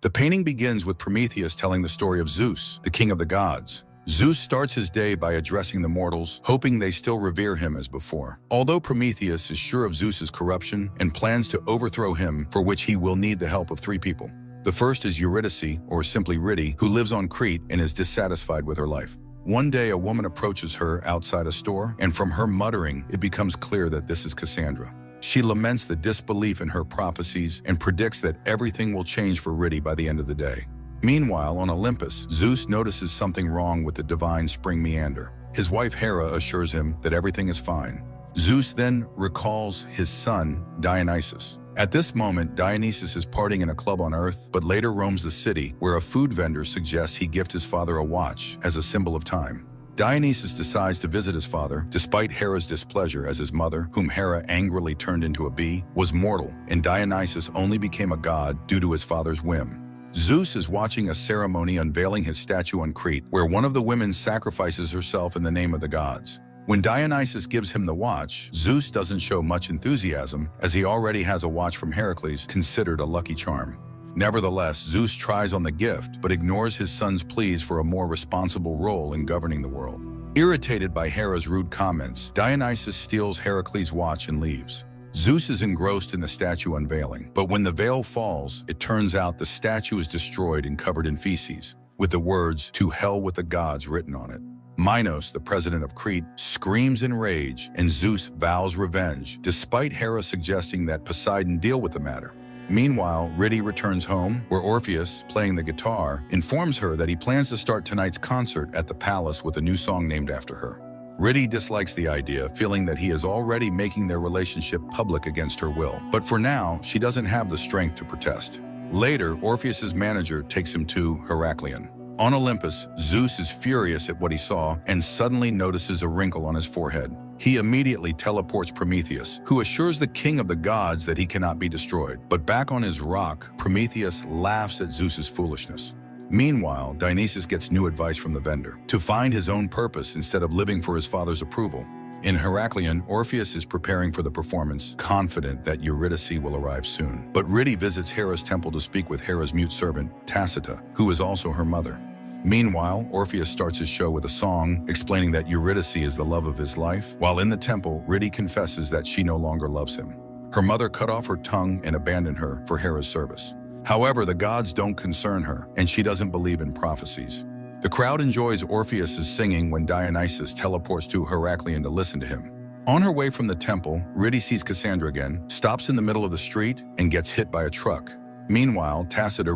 The painting begins with Prometheus telling the story of Zeus, the king of the gods. Zeus starts his day by addressing the mortals, hoping they still revere him as before. Although Prometheus is sure of Zeus's corruption and plans to overthrow him, for which he will need the help of three people. The first is Eurydice, or simply Riddy, who lives on Crete and is dissatisfied with her life. One day, a woman approaches her outside a store, and from her muttering, it becomes clear that this is Cassandra. She laments the disbelief in her prophecies and predicts that everything will change for Riddy by the end of the day. Meanwhile, on Olympus, Zeus notices something wrong with the divine spring meander. His wife Hera assures him that everything is fine. Zeus then recalls his son, Dionysus. At this moment, Dionysus is partying in a club on Earth, but later roams the city, where a food vendor suggests he gift his father a watch as a symbol of time. Dionysus decides to visit his father, despite Hera's displeasure, as his mother, whom Hera angrily turned into a bee, was mortal, and Dionysus only became a god due to his father's whim. Zeus is watching a ceremony unveiling his statue on Crete, where one of the women sacrifices herself in the name of the gods. When Dionysus gives him the watch, Zeus doesn't show much enthusiasm, as he already has a watch from Heracles, considered a lucky charm. Nevertheless, Zeus tries on the gift, but ignores his son's pleas for a more responsible role in governing the world. Irritated by Hera's rude comments, Dionysus steals Heracles' watch and leaves. Zeus is engrossed in the statue unveiling, but when the veil falls, it turns out the statue is destroyed and covered in feces, with the words, "To hell with the gods," written on it. Minos, the president of Crete, screams in rage, and Zeus vows revenge, despite Hera suggesting that Poseidon deal with the matter. Meanwhile, Riddy returns home, where Orpheus, playing the guitar, informs her that he plans to start tonight's concert at the palace with a new song named after her. Riddy dislikes the idea, feeling that he is already making their relationship public against her will. But for now, she doesn't have the strength to protest. Later, Orpheus's manager takes him to Heraklion. On Olympus, Zeus is furious at what he saw and suddenly notices a wrinkle on his forehead. He immediately teleports Prometheus, who assures the king of the gods that he cannot be destroyed. But back on his rock, Prometheus laughs at Zeus's foolishness. Meanwhile, Dionysus gets new advice from the vendor, to find his own purpose instead of living for his father's approval. In Heraklion, Orpheus is preparing for the performance, confident that Eurydice will arrive soon. But Riddy visits Hera's temple to speak with Hera's mute servant, Tacita, who is also her mother. Meanwhile, Orpheus starts his show with a song explaining that Eurydice is the love of his life, while in the temple, Riddy confesses that she no longer loves him. Her mother cut off her tongue and abandoned her for Hera's service. However, the gods don't concern her, and she doesn't believe in prophecies. The crowd enjoys Orpheus's singing when Dionysus teleports to Heraklion to listen to him. On her way from the temple, Riddy sees Cassandra again, stops in the middle of the street, and gets hit by a truck. Meanwhile, Tacita